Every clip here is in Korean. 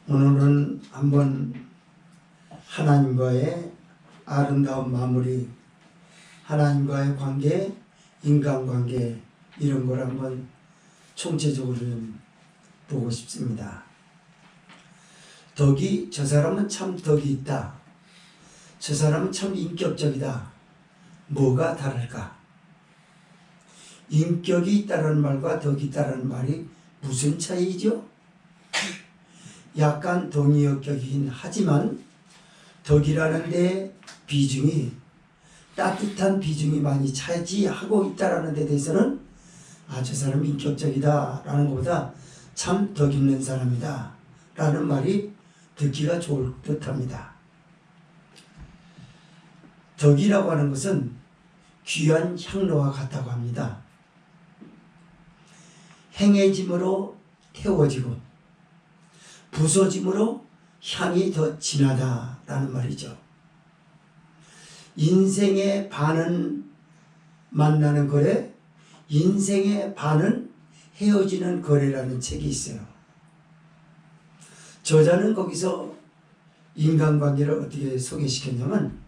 오늘은 한번 하나님과의 아름다운 마무리, 하나님과의 관계, 인간관계 이런 걸 한번 총체적으로 좀 보고 싶습니다. 덕이, 저 사람은 참 덕이 있다. 저 사람은 참 인격적이다. 뭐가 다를까? 인격이 있다는 말과 덕이 있다는 말이 무슨 차이죠? 약간 동의어격이긴 하지만 덕이라는 데 비중이, 따뜻한 비중이 많이 차지하고 있다는 데 대해서는 저 사람이 인격적이다 라는 것보다 참 덕 있는 사람이다 라는 말이 듣기가 좋을 듯 합니다. 덕이라고 하는 것은 귀한 향로와 같다고 합니다. 행해짐으로 태워지고 부서짐으로 향이 더 진하다라는 말이죠. 인생의 반은 만나는 거래, 인생의 반은 헤어지는 거래라는 책이 있어요. 저자는 거기서 인간관계를 어떻게 소개시켰냐면,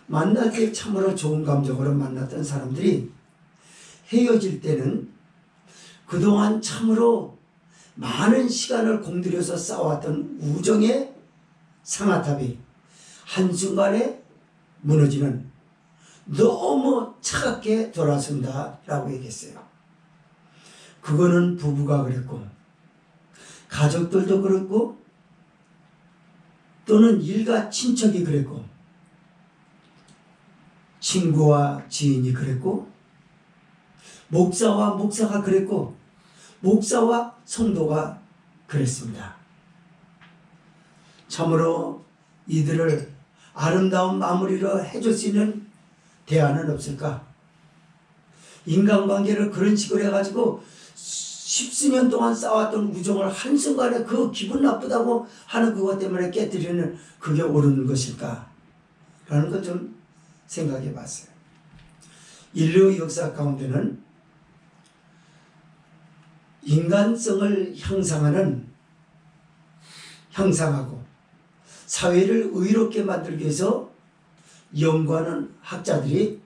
만날 때 참으로 좋은 감정으로 만났던 사람들이 헤어질 때는 그동안 참으로 많은 시간을 공들여서 쌓아왔던 우정의 상아탑이 한순간에 무너지는, 너무 차갑게 돌아선다 라고 얘기했어요. 그거는 부부가 그랬고, 가족들도 그랬고, 또는 일가 친척이 그랬고, 친구와 지인이 그랬고, 목사와 목사가 그랬고, 목사와 성도가 그랬습니다. 참으로 이들을 아름다운 마무리로 해줄 수 있는 대안은 없을까? 인간관계를 그런 식으로 해가지고 십수년 동안 쌓아왔던 우정을 한순간에 그 기분 나쁘다고 하는 그것 때문에 깨뜨리는, 그게 옳은 것일까? 라는 것 좀 생각해 봤어요. 인류 역사 가운데는 인간성을 형상하고 사회를 의롭게 만들기 위해서 연구하는 학자들이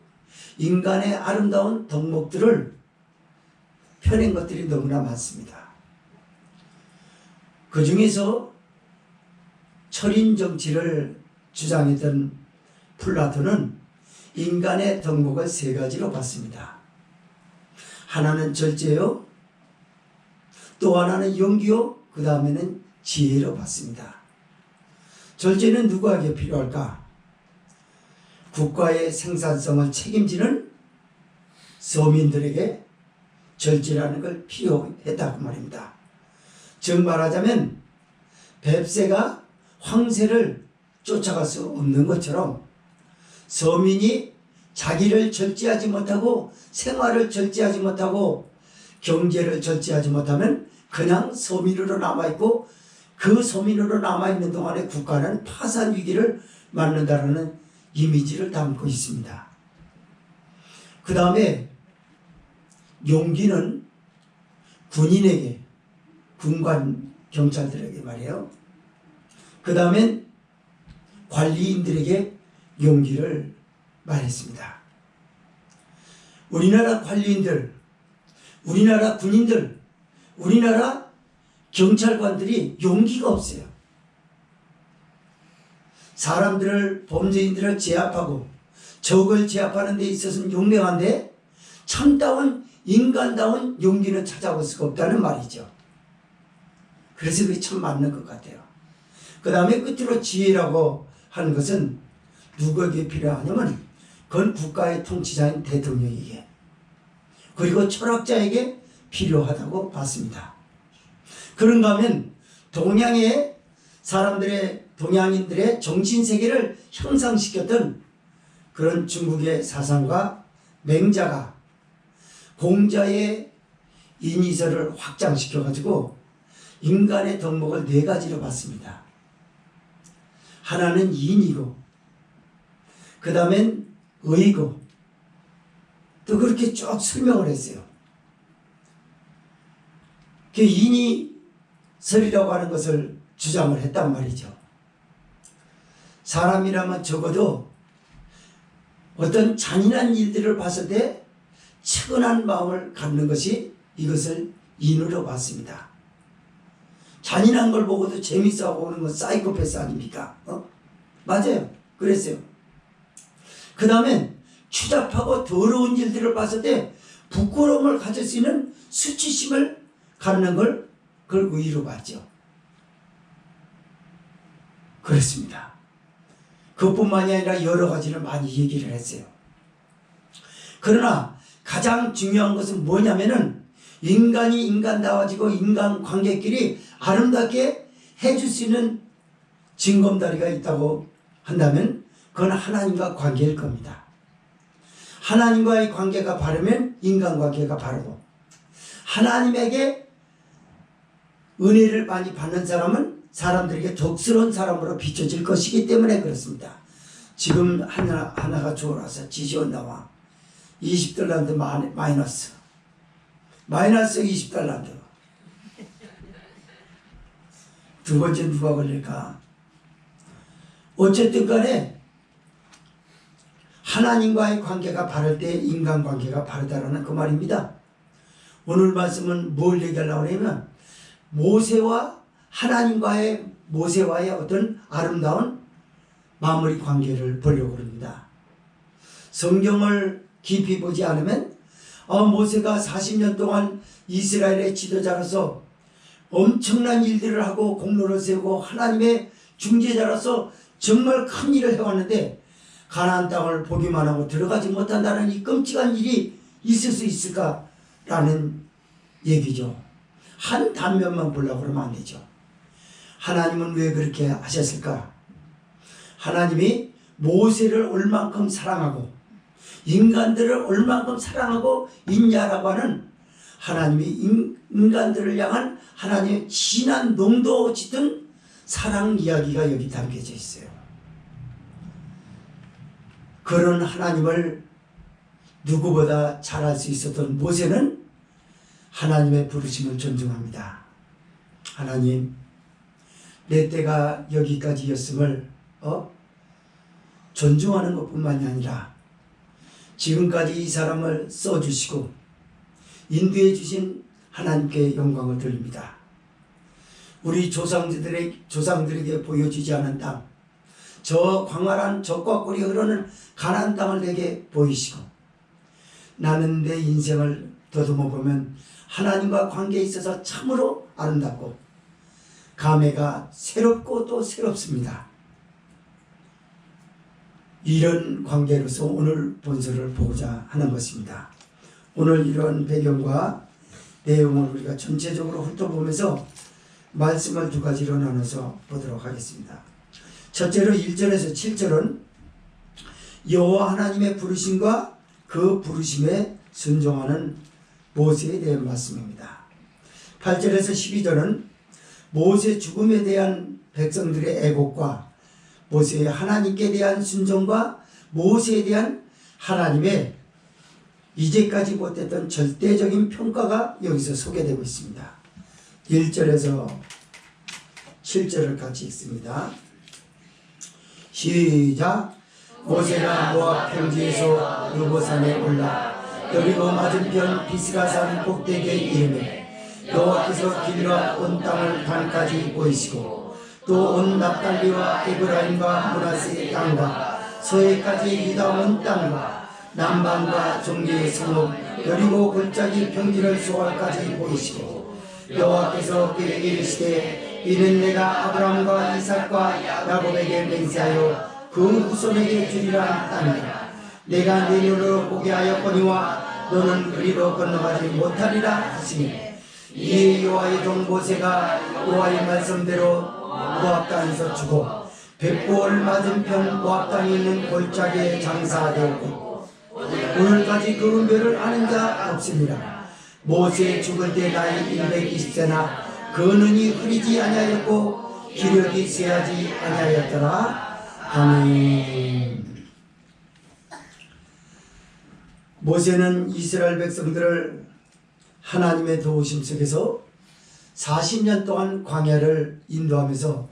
인간의 아름다운 덕목들을 펴낸 것들이 너무나 많습니다. 그 중에서 철인 정치를 주장했던 플라톤은 인간의 덕목을 세 가지로 봤습니다. 하나는 절제요, 또 하나는 용기요, 그 다음에는 지혜로 봤습니다. 절제는 누구에게 필요할까? 국가의 생산성을 책임지는 서민들에게 절제라는 걸 필요했다고 말입니다. 즉 말하자면 뱁새가 황새를 쫓아갈 수 없는 것처럼 서민이 자기를 절제하지 못하고, 생활을 절제하지 못하고, 경제를 절제하지 못하면 그냥 서민으로 남아있고, 그 서민으로 남아있는 동안에 국가는 파산 위기를 맞는다는 이미지를 담고 있습니다. 그 다음에 용기는 군인에게, 군관 경찰들에게 말이에요. 그 다음엔 관리인들에게 용기를 말했습니다. 우리나라 관리인들, 우리나라 군인들, 우리나라 경찰관들이 용기가 없어요. 사람들을, 범죄인들을 제압하고 적을 제압하는 데 있어서는 용맹한데 참다운 인간다운 용기는 찾아볼 수가 없다는 말이죠. 그래서 그게 참 맞는 것 같아요. 그 다음에 끝으로 지혜라고 하는 것은 누구에게 필요하냐면 그건 국가의 통치자인 대통령에게, 그리고 철학자에게 필요하다고 봤습니다. 그런가 하면 동양의 사람들의, 동양인들의 정신세계를 형상시켰던 그런 중국의 사상가 맹자가 공자의 인이설을 확장시켜가지고 인간의 덕목을 네 가지로 봤습니다. 하나는 인이고, 그 다음엔 의고, 또 그렇게 쭉 설명을 했어요. 그 인이설이라고 하는 것을 주장을 했단 말이죠. 사람이라면 적어도 어떤 잔인한 일들을 봤을 때 측은한 마음을 갖는 것이 이것을 인으로 봤습니다. 잔인한 걸 보고도 재밌어 보는 건 사이코패스 아닙니까? 맞아요. 그랬어요. 그 다음엔 추잡하고 더러운 일들을 봤을 때 부끄러움을 가질 수 있는 수치심을 갖는 걸 그걸 의로 봤죠. 그렇습니다. 그것뿐만이 아니라 여러 가지를 많이 얘기를 했어요. 그러나 가장 중요한 것은 뭐냐면은 인간이 인간다워지고 인간관계끼리 아름답게 해줄 수 있는 징검다리가 있다고 한다면 그건 하나님과 관계일 겁니다. 하나님과의 관계가 바르면 인간관계가 바르고, 하나님에게 은혜를 많이 받는 사람은 사람들에게 덕스러운 사람으로 비춰질 것이기 때문에 그렇습니다. 지금 하나가 좋아서 지시온 나와 20달란트 마이너스 20달란트. 두 번째 누가 걸릴까? 어쨌든 간에 하나님과의 관계가 바를 때 인간관계가 바르다라는 그 말입니다. 오늘 말씀은 뭘 얘기하려고 하냐면 모세와의 어떤 아름다운 마무리 관계를 보려고 합니다. 성경을 깊이 보지 않으면 모세가 40년 동안 이스라엘의 지도자로서 엄청난 일들을 하고 공로를 세우고 하나님의 중재자로서 정말 큰 일을 해왔는데 가나안 땅을 보기만 하고 들어가지 못한다는 이 끔찍한 일이 있을 수 있을까라는 얘기죠. 한 단면만 보려고 그러면 안 되죠. 하나님은 왜 그렇게 하셨을까? 하나님이 모세를 얼만큼 사랑하고 인간들을 얼만큼 사랑하고 있냐라고 하는 하나님이 인간들을 향한 하나님의 진한 농도 짙은 사랑 이야기가 여기 담겨져 있어요. 그런 하나님을 누구보다 잘 알 수 있었던 모세는 하나님의 부르심을 존중합니다. 하나님, 내 때가 여기까지였음을 존중하는 것뿐만이 아니라 지금까지 이 사람을 써주시고 인도해 주신 하나님께 영광을 돌립니다. 우리 조상들에게 보여주지 않은 땅, 저 광활한 적과 꿀이 흐르는 가나안 땅을 내게 보이시고, 나는 내 인생을 더듬어 보면 하나님과 관계에 있어서 참으로 아름답고 감회가 새롭고 또 새롭습니다. 이런 관계로서 오늘 본서를 보고자 하는 것입니다. 오늘 이런 배경과 내용을 우리가 전체적으로 훑어보면서 말씀을 두 가지로 나눠서 보도록 하겠습니다. 첫째로 1절에서 7절은 여호와 하나님의 부르심과 그 부르심에 순종하는 모세에 대한 말씀입니다. 8절에서 12절은 모세 죽음에 대한 백성들의 애곡과 모세의 하나님께 대한 순종과 모세에 대한 하나님의 이제까지 못했던 절대적인 평가가 여기서 소개되고 있습니다. 1절에서 7절을 같이 읽습니다. 시작. 모세가 모압 평지에서 느보산에 올라 여리고 맞은편 비스가산 꼭대기에 이르매 여호와께서 길과 온 땅을 반까지 보이시고 또 온 납달리와 에브라임과 므낫세 땅과 서해까지 유다 온 땅과 남방과 종리의 성읍 여리고 골짜기 평지를 소알까지 보이시고 여호와께서 그에게 이르시되 이는 내가 아브라함과 이삭과 야곱에게 맹세하여 그 후손에게 주리라 땅이라. 내가 네 눈으로 보게 하였거니와 너는 그리로 건너가지 못하리라 하시니, 이에 여호와의 종 모세가 여호와의 말씀대로 모압 땅에서 죽고 벳보을 맞은편 모압 땅에 있는 골짜기에 장사되었고 오늘까지 그 은별을 아는 자 없습니다. 모세 죽을 때 나이 120세나 그 눈이 흐리지 아니하였고 기력이 쇠하지 아니하였더라. 아멘. 모세는 이스라엘 백성들을 하나님의 도우심 속에서 40년 동안 광야를 인도하면서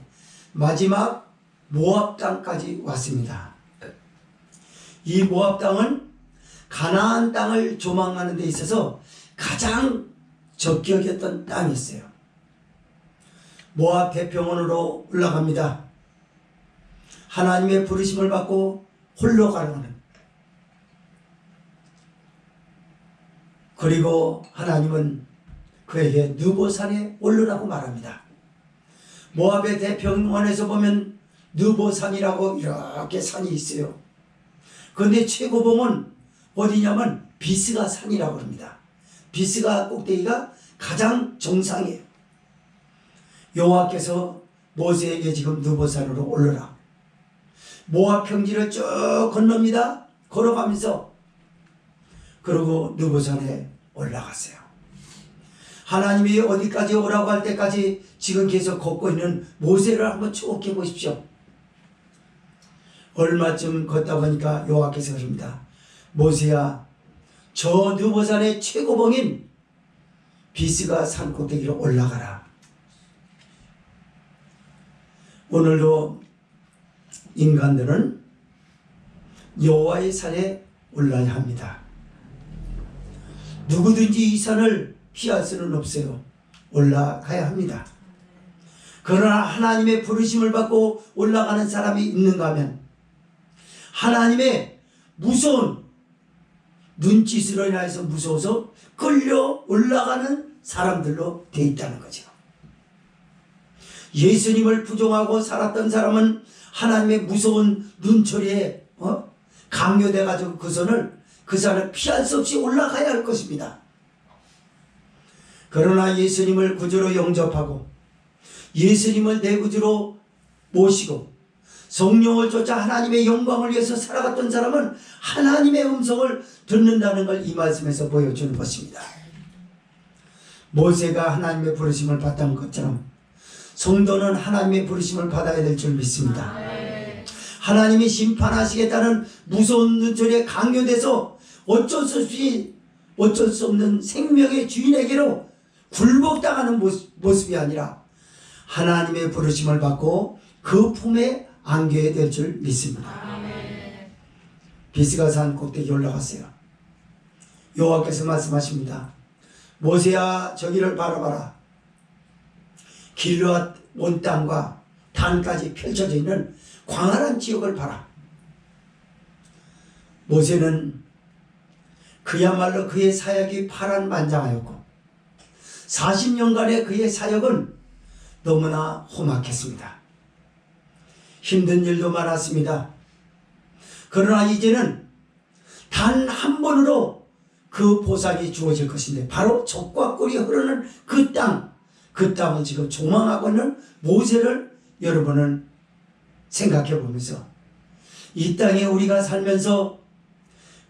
마지막 모압 땅까지 왔습니다. 이 모압 땅은 가나안 땅을 조망하는 데 있어서 가장 적격이었던 땅이었어요. 모압 대평원으로 올라갑니다. 하나님의 부르심을 받고 홀로 가는. 그리고 하나님은 그에게 느보산에 오르라고 말합니다. 모압의 대평원에서 보면 느보산이라고 이렇게 산이 있어요. 그런데 최고봉은 어디냐면 비스가 산이라고 합니다. 비스가 꼭대기가 가장 정상이에요. 여호와께서 모세에게 지금 느보산으로 올라라. 모압 평지를 쭉 건넙니다. 걸어가면서. 그리고 느보산에 올라갔어요. 하나님이 어디까지 오라고 할 때까지 지금 계속 걷고 있는 모세를 한번 쭉 해보십시오. 얼마쯤 걷다 보니까 여호와께서 그럽니다. 모세야, 저 느보산의 최고봉인 비스가 산 꼭대기로 올라가라. 오늘도 인간들은 여호와의 산에 올라야 합니다. 누구든지 이 산을 피할 수는 없어요. 올라가야 합니다. 그러나 하나님의 부르심을 받고 올라가는 사람이 있는가 하면 하나님의 무서운 눈짓으로 인해서 무서워서 끌려 올라가는 사람들로 되어 있다는 거죠. 예수님을 부정하고 살았던 사람은 하나님의 무서운 눈초리에 강요돼 가지고 그 산을 피할 수 없이 올라가야 할 것입니다. 그러나 예수님을 구주로 영접하고 예수님을 내 구주로 모시고 성령을 쫓아 하나님의 영광을 위해서 살아갔던 사람은 하나님의 음성을 듣는다는 걸 이 말씀에서 보여주는 것입니다. 모세가 하나님의 부르심을 받던 것처럼 성도는 하나님의 부르심을 받아야 될 줄 믿습니다. 하나님이 심판하시겠다는 무서운 눈초리에 강요돼서 어쩔 수 없는 생명의 주인에게로 굴복당하는 모습이 아니라 하나님의 부르심을 받고 그 품에 안겨야 될 줄 믿습니다. 비스가 산 꼭대기 올라갔어요. 여호와께서 말씀하십니다. 모세야, 저기를 바라봐라. 길르앗 온 땅과 단까지 펼쳐져 있는 광활한 지역을 봐라. 모세는 그야말로 그의 사역이 파란만장하였고 40년간의 그의 사역은 너무나 험악했습니다. 힘든 일도 많았습니다. 그러나 이제는 단 한 번으로 그 보상이 주어질 것인데 바로 젖과 꿀이 흐르는 그 땅을 지금 조망하고 있는 모세를 여러분은 생각해 보면서 이 땅에 우리가 살면서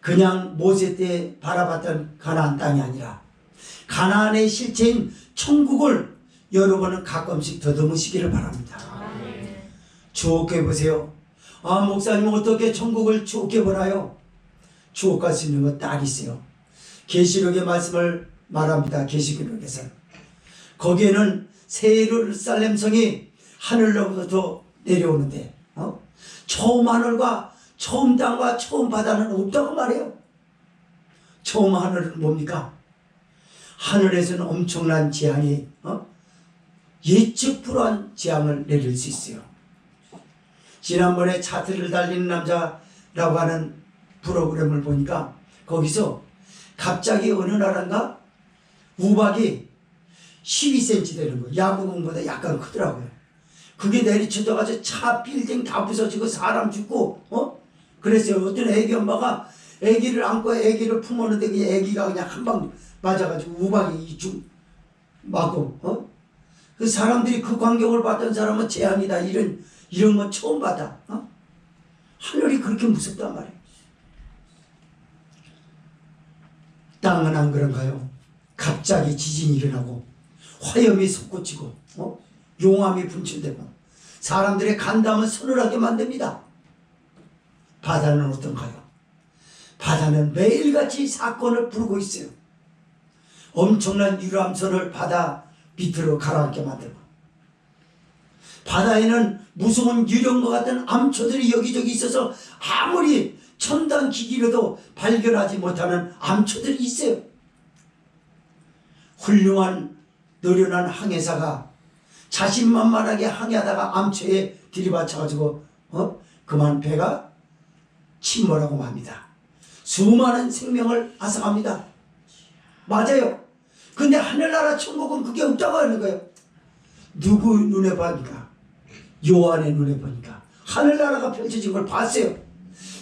그냥 모세 때 바라봤던 가나안 땅이 아니라 가나안의 실체인 천국을 여러분은 가끔씩 더듬으시기를 바랍니다. 주옥해 보세요. 아, 목사님 어떻게 천국을 주옥해 보나요? 주옥 갈 수 있는 건 딱 있어요. 계시록의 말씀을 말합니다. 계시록에서 거기에는 새 예루살렘 성이 하늘로부터 내려오는데 처음 하늘과 처음 땅과 처음 바다는 없다고 말해요. 처음 하늘은 뭡니까? 하늘에서는 엄청난 재앙이 예측 불허한 재앙을 내릴 수 있어요. 지난번에 차트를 달리는 남자라고 하는 프로그램을 보니까 거기서 갑자기 어느 나라인가 우박이 12cm 되는 거예요. 야구공보다 약간 크더라고요. 그게 내리쳐져가지고 차 빌딩 다 부서지고 사람 죽고 그랬어요. 어떤 애기 엄마가 애기를 안고 애기를 품었는데 그 애기가 그냥 한 방 맞아가지고 우박이 맞고 그 사람들이 그 광경을 봤던 사람은 재앙이다 이런 건 처음 봤다. 하늘이 그렇게 무섭단 말이에요. 땅은 안 그런가요? 갑자기 지진이 일어나고 화염이 솟구치고 용암이 분출되고 사람들의 간담을 서늘하게 만듭니다. 바다는 어떤가요? 바다는 매일같이 사건을 부르고 있어요. 엄청난 유람선을 바다 밑으로 가라앉게 만들고, 바다에는 무서운 유령과 같은 암초들이 여기저기 있어서 아무리 첨단 기기로도 발견하지 못하는 암초들이 있어요. 훌륭한 노련한 항해사가 자신만만하게 항해하다가 암초에 들이받쳐가지고 그만 배가 침몰하고 맙니다. 수많은 생명을 앗아갑니다. 맞아요. 근데 하늘나라 천국은 그게 없다고 하는 거예요. 누구 눈에 보니까? 요한의 눈에 보니까 하늘나라가 펼쳐진 걸 봤어요.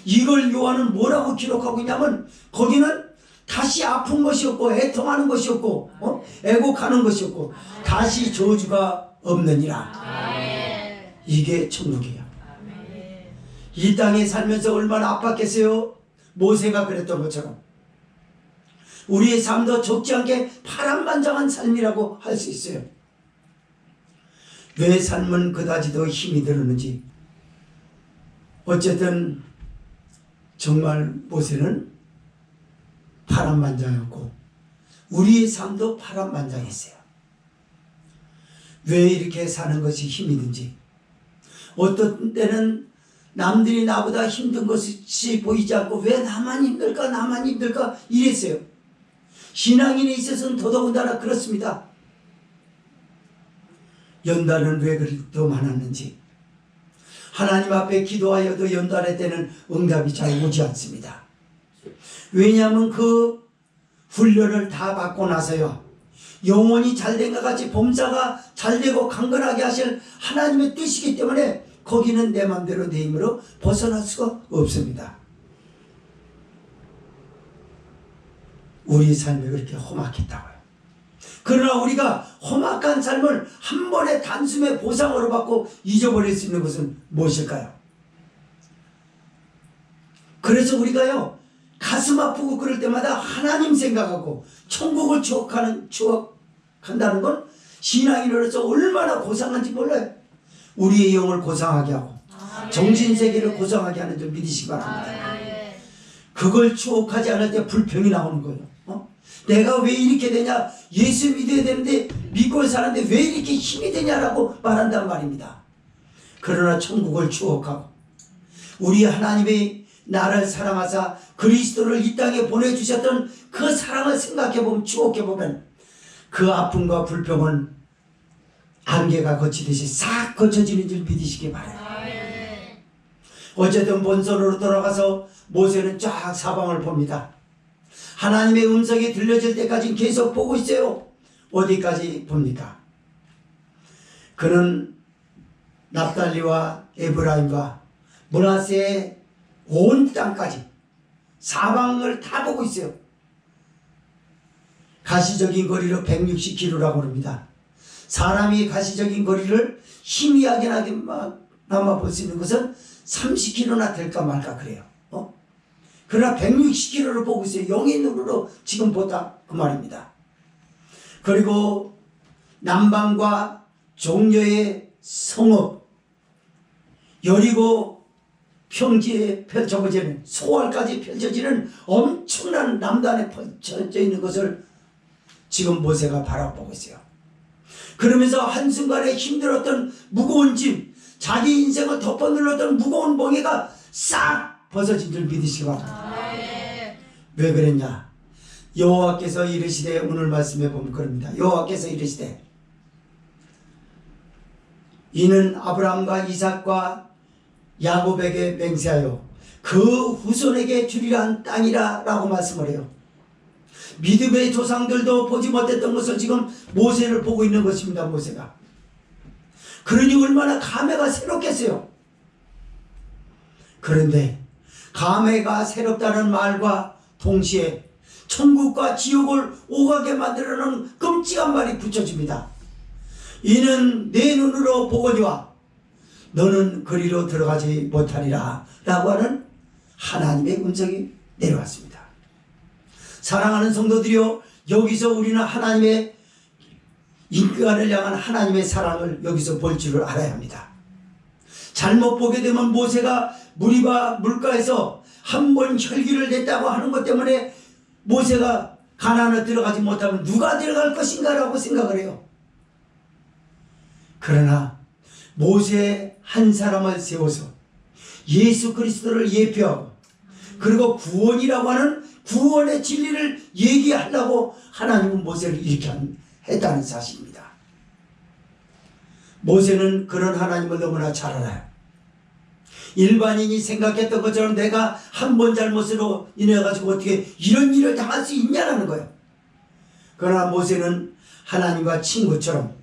이걸 요한은 뭐라고 기록하고 있냐면, 거기는 다시 아픈 것이 없고 애통하는 것이 없고 애곡하는 것이 없고 다시 저주가 없느니라. 이게 천국이에요. 이 땅에 살면서 얼마나 아팠겠어요. 모세가 그랬던 것처럼 우리의 삶도 적지 않게 파란만장한 삶이라고 할 수 있어요. 왜 삶은 그다지도 힘이 들었는지. 어쨌든 정말 모세는 파란만장했고 우리의 삶도 파란만장했어요. 왜 이렇게 사는 것이 힘이 든지. 어떤 때는 남들이 나보다 힘든 것이 보이지 않고 왜 나만 힘들까 이랬어요. 신앙인에 있어서는 더더군다나 그렇습니다. 연단은 왜 그렇게 많았는지. 하나님 앞에 기도하여도 연단할 때는 응답이 잘 오지 않습니다. 왜냐하면 그 훈련을 다 받고 나서요, 영혼이 잘된 것 같이 범사가 잘되고 강건하게 하실 하나님의 뜻이기 때문에 거기는 내 맘대로 내 힘으로 벗어날 수가 없습니다. 우리 삶이 그렇게 험악했다고요. 그러나 우리가 험악한 삶을 한 번의 단숨에 보상으로 받고 잊어버릴 수 있는 것은 무엇일까요? 그래서 우리가요, 가슴 아프고 그럴 때마다 하나님 생각하고 천국을 추억한다는 건 신앙인으로서 얼마나 고상한지 몰라요. 우리의 영을 고상하게 하고 정신세계를 고상하게 하는 줄 믿으시기 바랍니다. 그걸 추억하지 않을 때 불평이 나오는 거예요. 내가 왜 이렇게 되냐, 예수 믿어야 되는데 믿고 사는데 왜 이렇게 힘이 되냐라고 말한단 말입니다. 그러나 천국을 추억하고 우리 하나님의 나를 사랑하사 그리스도를 이 땅에 보내주셨던 그 사랑을 생각해보면, 추억해보면 그 아픔과 불평은 안개가 거치듯이 싹 거쳐지는 줄 믿으시기 바라요. 어쨌든 본선으로 돌아가서 모세는 쫙 사방을 봅니다. 하나님의 음성이 들려질 때까지 계속 보고 있어요. 어디까지 봅니까? 그는 납달리와 에브라임과 므낫세의 온 땅까지 사방을 다 보고 있어요. 가시적인 거리로 160km라고 합니다. 사람이 가시적인 거리를 희미하게나마 볼 수 있는 것은 30km나 될까 말까 그래요. 그러나 160km를 보고 있어요. 영의 눈으로 지금 보다 그 말입니다. 그리고 남방과 종려의 성읍, 여리고 평지에 펼쳐지는, 소알까지 펼쳐지는 엄청난 남단에 펼쳐져 있는 것을 지금 모세가 바라보고 있어요. 그러면서 한순간에 힘들었던 무거운 짐, 자기 인생을 덮어눌렀던 무거운 멍에가 싹 벗어진 줄 믿으시기 바랍니다. 왜 그랬냐? 여호와께서 이르시되, 오늘 말씀해 보면 그럽니다. 여호와께서 이르시되 이는 아브라함과 이삭과 야곱에게 맹세하여 그 후손에게 주리라 한 땅이라 라고 말씀을 해요. 믿음의 조상들도 보지 못했던 것을 지금 모세를 보고 있는 것입니다. 모세가. 그러니 얼마나 감회가 새롭겠어요. 그런데 감회가 새롭다는 말과 동시에 천국과 지옥을 오가게 만들어놓은 끔찍한 말이 붙여집니다. 이는 내 눈으로 보거니와 너는 그리로 들어가지 못하리라 라고 하는 하나님의 음성이 내려왔습니다. 사랑하는 성도들이요, 여기서 우리는 하나님의 인간을 향한 하나님의 사랑을 여기서 볼 줄을 알아야 합니다. 잘못 보게 되면 모세가 무리바 물가에서 한 번 혈기를 냈다고 하는 것 때문에 모세가 가나안에 들어가지 못하면 누가 들어갈 것인가 라고 생각을 해요. 그러나 모세 한 사람을 세워서 예수 그리스도를 예표하고 그리고 구원이라고 하는 구원의 진리를 얘기하려고 하나님은 모세를 이렇게 했다는 사실입니다. 모세는 그런 하나님을 너무나 잘 알아요. 일반인이 생각했던 것처럼 내가 한 번 잘못으로 인해가지고 어떻게 이런 일을 당할 수 있냐는 거예요. 그러나 모세는 하나님과 친구처럼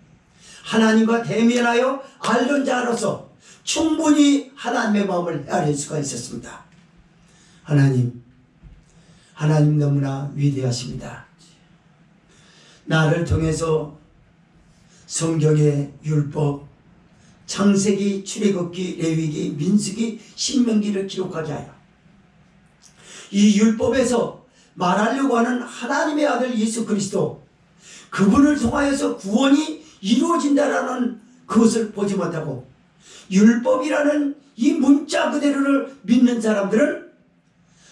하나님과 대면하여 알던 자로서 충분히 하나님의 마음을 헤아릴 수가 있었습니다. 하나님 너무나 위대하십니다. 나를 통해서 성경의 율법, 창세기, 출애굽기, 레위기, 민수기, 신명기를 기록하게 하여 이 율법에서 말하려고 하는 하나님의 아들 예수 그리스도, 그분을 통하여서 구원이 이루어진다라는 그것을 보지 못하고 율법이라는 이 문자 그대로를 믿는 사람들은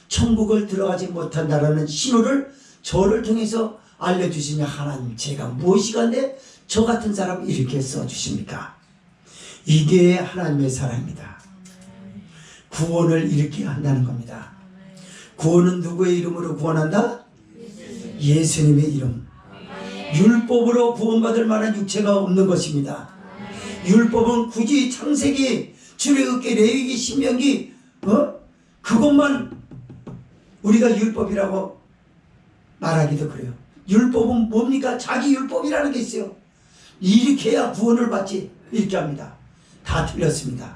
천국을 들어가지 못한다라는 신호를 저를 통해서 알려주시며, 하나님 제가 무엇이간데 저 같은 사람을 이렇게 써주십니까? 이게 하나님의 사랑입니다. 구원을 이렇게 한다는 겁니다. 구원은 누구의 이름으로 구원한다? 예수님의 이름. 율법으로 구원받을 만한 육체가 없는 것입니다. 율법은 굳이 창세기, 출애굽기, 레위기, 신명기 그것만 우리가 율법이라고 말하기도 그래요. 율법은 뭡니까? 자기 율법이라는 게 있어요. 이렇게 해야 구원을 받지, 이렇게 합니다. 다 틀렸습니다.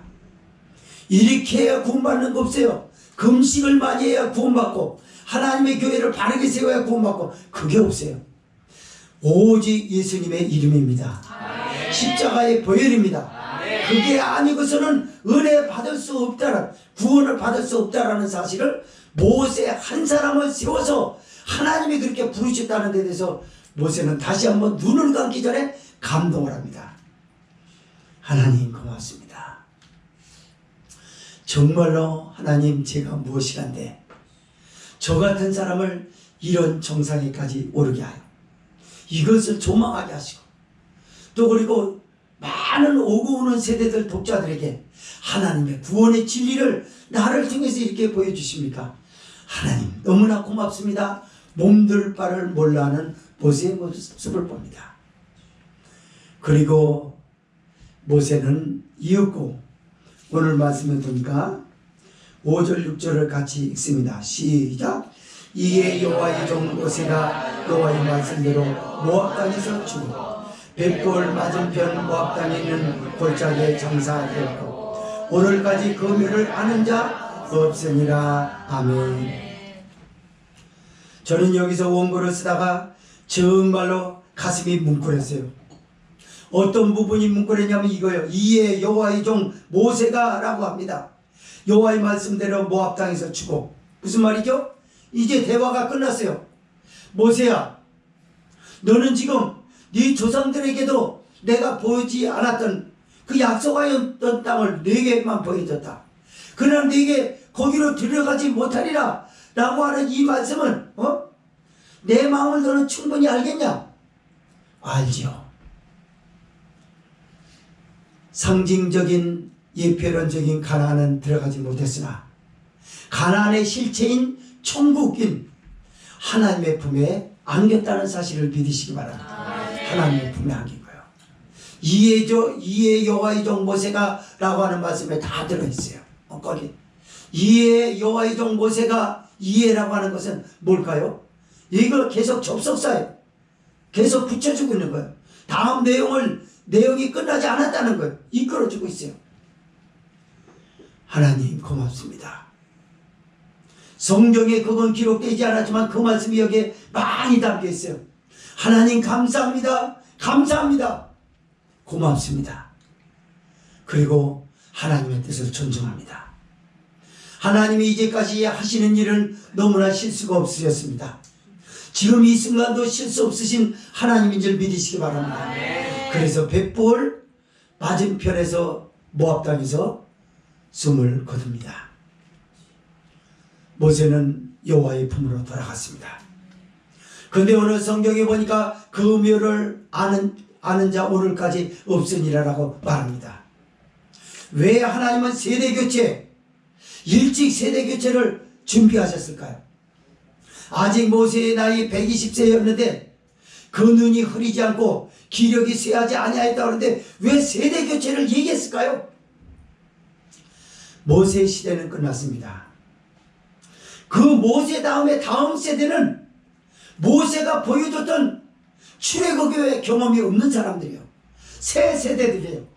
이렇게 해야 구원받는 거 없어요. 금식을 많이 해야 구원받고 하나님의 교회를 바르게 세워야 구원받고, 그게 없어요. 오직 예수님의 이름입니다. 십자가의 보혈입니다. 그게 아니고서는 은혜 받을 수 없다는, 구원을 받을 수 없다라는 사실을 모세 한 사람을 세워서 하나님이 그렇게 부르셨다는 데 대해서 모세는 다시 한번 눈을 감기 전에 감동을 합니다. 하나님 고맙습니다. 정말로 하나님 제가 무엇이간데 저 같은 사람을 이런 정상에까지 오르게 하여 이것을 조망하게 하시고, 또 그리고 많은 오고 오는 세대들 독자들에게 하나님의 구원의 진리를 나를 통해서 이렇게 보여주십니까? 하나님 너무나 고맙습니다. 몸둘 바를 몰라하는 모세의 모습을 봅니다. 그리고 모세는 이윽고 오늘 말씀을 보니까 5절 6절을 같이 읽습니다. 시작. 이에 여호와의 종 모세가 여호와의 말씀대로 모압 땅에서 죽고 벳볼 맞은편 모압 땅에 있는 골짜기에 장사되었고 오늘까지 그 묘를 아는 자 없으니라. 아멘. 저는 여기서 원고를 쓰다가 정말로 가슴이 뭉클했어요. 어떤 부분이 뭉클했냐면 이거예요. 이에 여호와의 종 모세가 라고 합니다. 여호와의 말씀대로 모압 땅에서 죽고, 무슨 말이죠? 이제 대화가 끝났어요. 모세야, 너는 지금 네 조상들에게도 내가 보이지 않았던 그 약속하였던 땅을 네게만 보여줬다. 그러나 네게 거기로 들어가지 못하리라 라고 하는 이 말씀은 내 마음을 너는 충분히 알겠냐? 알지요. 상징적인 예표론적인 가나안은 들어가지 못했으나 가나안의 실체인 천국인 하나님의 품에 안겼다는 사실을 믿으시기 바랍니다. 하나님의 품에 안긴 거예요. 이에 여호와의 종 모세가 라고 하는 말씀에 다 들어있어요. 거기 이에 여호와의 종 모세가, 이에라고 하는 것은 뭘까요? 이걸 계속 접속사예요. 계속 붙여주고 있는 거예요. 다음 내용이 끝나지 않았다는 거예요. 이끌어주고 있어요. 하나님 고맙습니다. 성경에 그건 기록되지 않았지만 그 말씀이 여기에 많이 담겨 있어요. 하나님 감사합니다. 감사합니다. 고맙습니다. 그리고 하나님의 뜻을 존중합니다. 하나님이 이제까지 하시는 일은 너무나 실수가 없으셨습니다. 지금 이 순간도 실수 없으신 하나님인 줄 믿으시기 바랍니다. 그래서 벳볼 맞은편에서 모압 땅에서 숨을 거둡니다. 모세는 여호와의 품으로 돌아갔습니다. 그런데 오늘 성경에 보니까 그 묘를 아는 아는 자 오늘까지 없으니라라고 말합니다. 왜 하나님은 세대교체, 일찍 세대교체를 준비하셨을까요? 아직 모세의 나이 120세였는데 그 눈이 흐리지 않고 기력이 쇠하지 아니하였다 하는데 왜 세대교체를 얘기했을까요? 모세 시대는 끝났습니다. 그 모세 다음에 다음 세대는 모세가 보여줬던 출애굽의 경험이 없는 사람들이에요. 새 세대들이에요.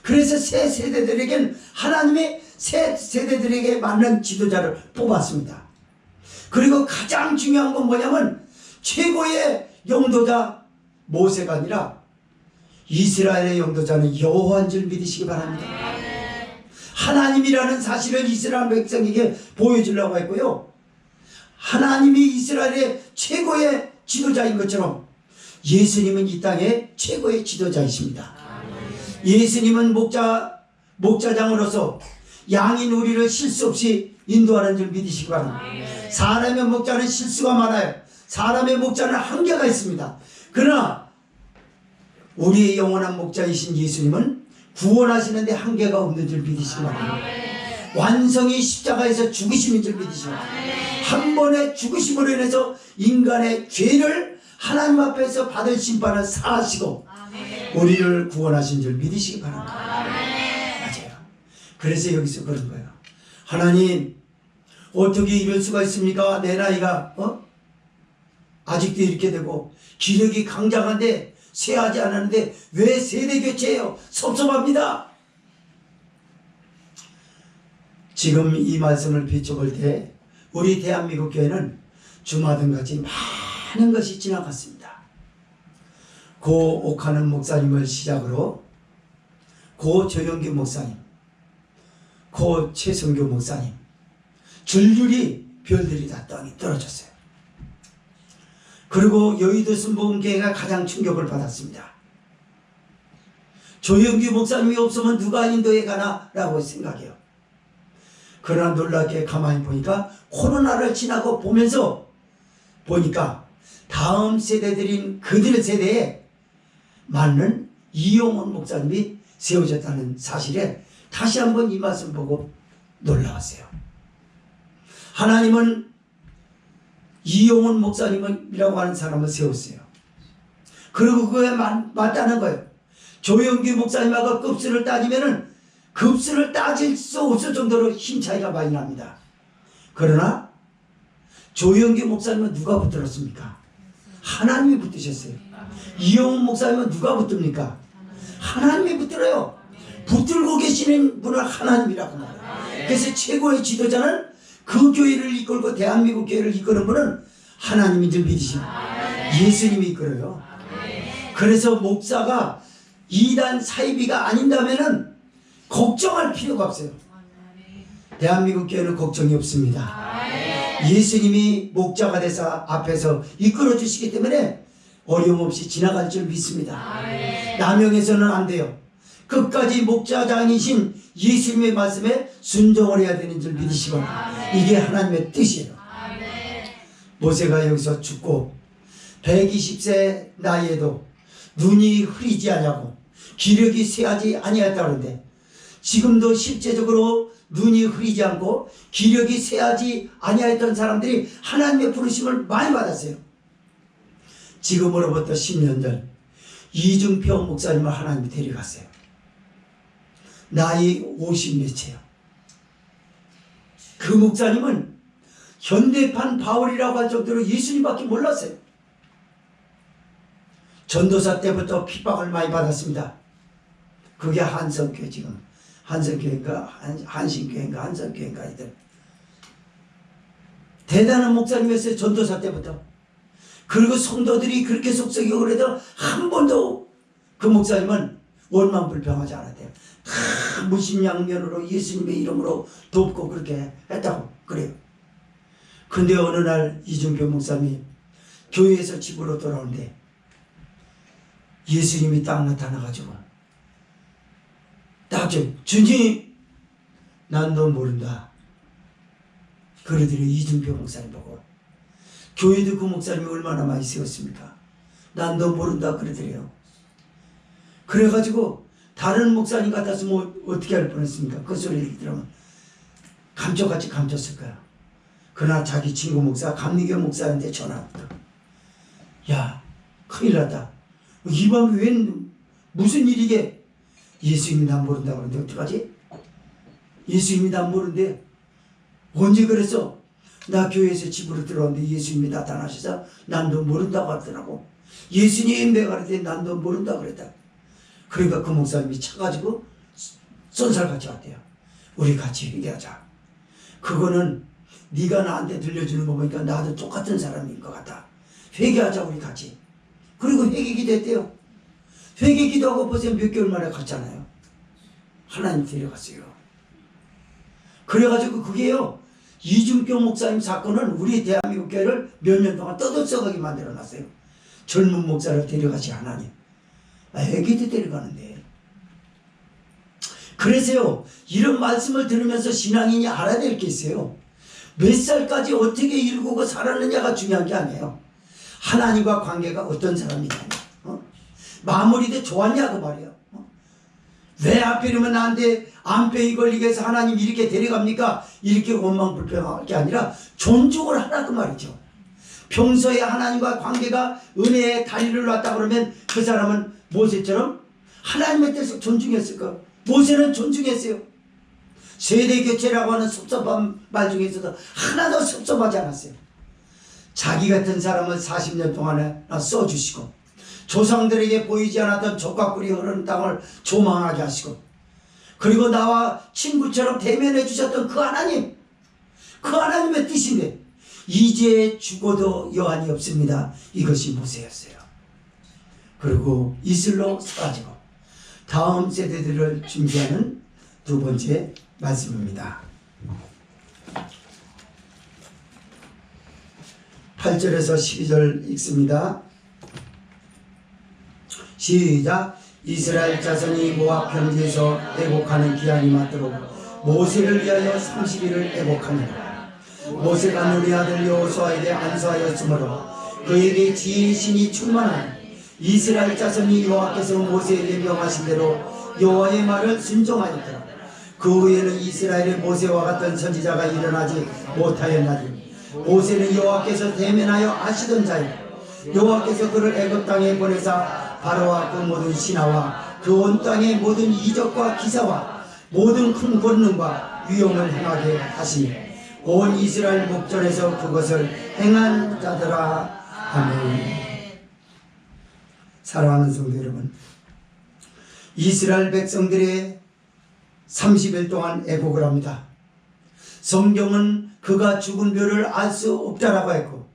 그래서 새 세대들에겐 하나님이 새 세대들에게 맞는 지도자를 뽑았습니다. 그리고 가장 중요한 건 뭐냐면 최고의 영도자 모세가 아니라 이스라엘의 영도자는 여호와인 줄 믿으시기 바랍니다. 하나님이라는 사실을 이스라엘 백성에게 보여주려고 했고요. 하나님이 이스라엘의 최고의 지도자인 것처럼 예수님은 이 땅의 최고의 지도자이십니다. 예수님은 목자장으로서 양인 우리를 실수 없이 인도하는 줄 믿으시기 바랍니다. 사람의 목자는 실수가 많아요. 사람의 목자는 한계가 있습니다. 그러나 우리의 영원한 목자이신 예수님은 구원하시는데 한계가 없는 줄 믿으시기 바랍니다. 완성이 십자가에서 죽으심인 줄 믿으시기 바랍니다. 한 번의 죽으심으로 인해서 인간의 죄를 하나님 앞에서 받을 심판을 사하시고 우리를 구원하신 줄 믿으시기 바랍니다. 맞아요. 그래서 여기서 그런 거예요. 하나님 어떻게 이럴 수가 있습니까? 내 나이가 아직도 이렇게 되고 기력이 강장한데 쇠하지 않았는데 왜 세대교체예요? 섭섭합니다. 지금 이 말씀을 비춰볼 때 우리 대한민국 교회는 주마등같이 많은 것이 지나갔습니다. 고 옥하는 목사님을 시작으로 고 조영규 목사님, 고 최성교 목사님, 줄줄이 별들이 다 땅에 떨어졌어요. 그리고 여의도 순복음교회가 가장 충격을 받았습니다. 조영규 목사님이 없으면 누가 인도에 가나 라고 생각해요. 그러나 놀랍게 가만히 보니까 코로나를 지나고 보면서 보니까 다음 세대들인 그들 세대에 맞는 이용원 목사님이 세워졌다는 사실에 다시 한번 이 말씀 보고 놀라웠어요. 하나님은 이용원 목사님이라고 하는 사람을 세웠어요. 그리고 그에 맞다는 거예요. 조영규 목사님하고 급수를 따지면은 급수를 따질 수 없을 정도로 힘 차이가 많이 납니다. 그러나 조영규 목사님은 누가 붙들었습니까? 하나님이 붙드셨어요. 이용훈 목사님은 누가 붙듭니까? 하나님이 붙들어요. 붙들고 계시는 분은 하나님이라고 말해요. 그래서 최고의 지도자는 그 교회를 이끌고 대한민국 교회를 이끄는 분은 하나님인 줄 믿으십니다. 예수님이 이끌어요. 그래서 목사가 이단 사이비가 아닌다면은 걱정할 필요가 없어요. 대한민국 교회는 걱정이 없습니다. 예수님이 목자가 돼서 앞에서 이끌어 주시기 때문에 어려움 없이 지나갈 줄 믿습니다. 남용해서는 안 돼요. 끝까지 목자장이신 예수님의 말씀에 순종을 해야 되는 줄 믿으시고 이게 하나님의 뜻이에요. 모세가 여기서 죽고 120세 나이에도 눈이 흐리지 아니하고 기력이 쇠하지 아니하였다는데 지금도 실제적으로 눈이 흐리지 않고 기력이 쇠하지 아니하였던 사람들이 하나님의 부르심을 많이 받았어요. 지금으로부터 10년 전 이중표 목사님을 하나님이 데려갔어요. 나이 50몇이에요. 그 목사님은 현대판 바울이라고 할 정도로 예수님밖에 몰랐어요. 전도사 때부터 핍박을 많이 받았습니다. 그게 한성교회 지금 한성교회인가 한신교회인가 한성교회인가 하여튼 대단한 목사님이었어요. 전도사 때부터. 그리고 성도들이 그렇게 속썩이고 그래도 한 번도 그 목사님은 원망불평하지 않았대요. 다 무심양면으로 예수님의 이름으로 돕고 그렇게 했다고 그래요. 근데 어느 날 이준표 목사님이 교회에서 집으로 돌아오는데 예수님이 딱 나타나가지고 딱 좀 주님 난 너 모른다 그러더니 이준표 목사님 보고 교회도 그 목사님이 얼마나 많이 세웠습니까? 난 너 모른다 그러더래요. 그래가지고 다른 목사님 같았으면 어떻게 할 뻔했습니까? 그 소리 들으면 감쪽같이 감췄을 거야. 그러나 자기 친구 목사 감리교 목사한테 전화 왔다. 야, 큰일 났다. 이 밤에 웬 무슨 일이게? 예수님이 난 모른다고 그러는데 어떡하지? 예수님이 난 모르는데 언제 그랬어? 나 교회에서 집으로 들어왔는데 예수님이 나타나셔서 난 너 모른다고 하더라고. 예수님 내가 그랬더니 난 너 모른다고 그랬다. 그러니까 그 목사님이 차가지고 쏜살같이 왔대요. 우리 같이 회개하자. 그거는 네가 나한테 들려주는 거 보니까 나도 똑같은 사람인 것 같다. 회개하자 우리 같이. 그리고 회개기도 했대요. 회개기도하고 벌써 몇 개월 만에 갔잖아요. 하나님 데려갔어요. 그래가지고 그게요, 이준표 목사님 사건은 우리 대한민국 교회를 몇 년 동안 떠들썩하게 만들어놨어요. 젊은 목사를 데려가지 하나님. 애기도 데려가는데. 그래서요, 이런 말씀을 들으면서 신앙인이 알아야 될 게 있어요. 몇 살까지 어떻게 일구고 살았느냐가 중요한 게 아니에요. 하나님과 관계가 어떤 사람이냐. 마무리도 좋았냐 그 말이에요. 왜 하필이면 나한테 암병이 걸리게 해서 하나님 이렇게 데려갑니까? 이렇게 원망불평할 게 아니라 존중을 하라 그 말이죠. 평소에 하나님과 관계가 은혜의 다리를 놨다 그러면 그 사람은 모세처럼 하나님의 뜻을 존중했을까? 모세는 존중했어요. 세대 교체라고 하는 섭섭한 말 중에서도 하나도 섭섭하지 않았어요. 자기 같은 사람을 40년 동안에 써주시고 조상들에게 보이지 않았던 족각꿀이 흐르는 땅을 조망하게 하시고 그리고 나와 친구처럼 대면해 주셨던 그 하나님, 그 하나님의 뜻인데 이제 죽어도 여한이 없습니다. 이것이 모세였어요. 그리고 이슬로 사라지고 다음 세대들을 준비하는 두 번째 말씀입니다. 8절에서 12절 읽습니다. 시작. 이스라엘 자손이 모압 평지에서 애곡하는 기한이 맞도록 모세를 위하여 30일을 애곡하니라. 모세가 눈의 아들 여호수아에게 안수하였으므로 그에게 지혜의 신이 충만한 이스라엘 자손이 여호와께서 모세에게 명하신 대로 여호와의 말을 순종하였더라. 그 후에는 이스라엘의 모세와 같은 선지자가 일어나지 못하였나니 모세는 여호와께서 대면하여 아시던 자요 여호와께서 그를 애굽 땅에 보내사 바로와 그 모든 신하와 그 온 땅의 모든 이적과 기사와 모든 큰 권능과 위엄을 행하게 하시니 온 이스라엘 목전에서 그것을 행한 자들아. 아멘. 사랑하는 성도 여러분, 이스라엘 백성들의 30일 동안 애곡을 합니다. 성경은 그가 죽은 묘를 알 수 없다라고 했고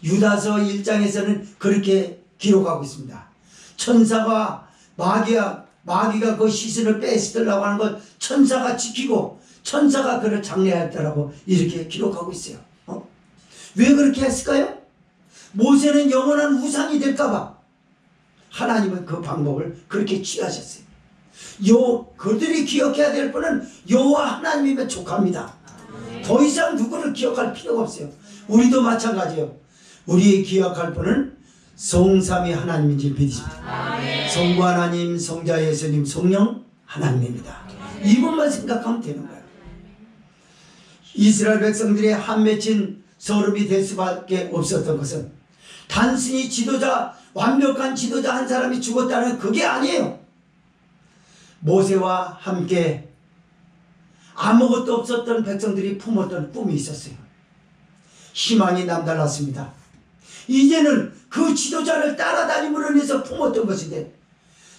유다서 1장에서는 그렇게 기록하고 있습니다. 천사가 마귀가 그 시신을 뺏으려고 하는 걸 천사가 지키고 천사가 그를 장례하였다라고 이렇게 기록하고 있어요. 왜 그렇게 했을까요? 모세는 영원한 우상이 될까봐 하나님은 그 방법을 그렇게 취하셨어요. 그들이 기억해야 될 분은 여호와 하나님이면 족합니다. 더 이상 누구를 기억할 필요가 없어요. 우리도 마찬가지예요. 우리 기억할 분은 성삼위 하나님인지 믿으십니다. 성부 하나님, 성자 예수님, 성령 하나님입니다. 이분만 생각하면 되는 거예요. 이스라엘 백성들의 한 맺힌 서름이 될 수밖에 없었던 것은 단순히 완벽한 지도자 한 사람이 죽었다는 그게 아니에요. 모세와 함께 아무것도 없었던 백성들이 품었던 꿈이 있었어요. 희망이 남달랐습니다. 이제는 그 지도자를 따라다님으로 인해서 품었던 것인데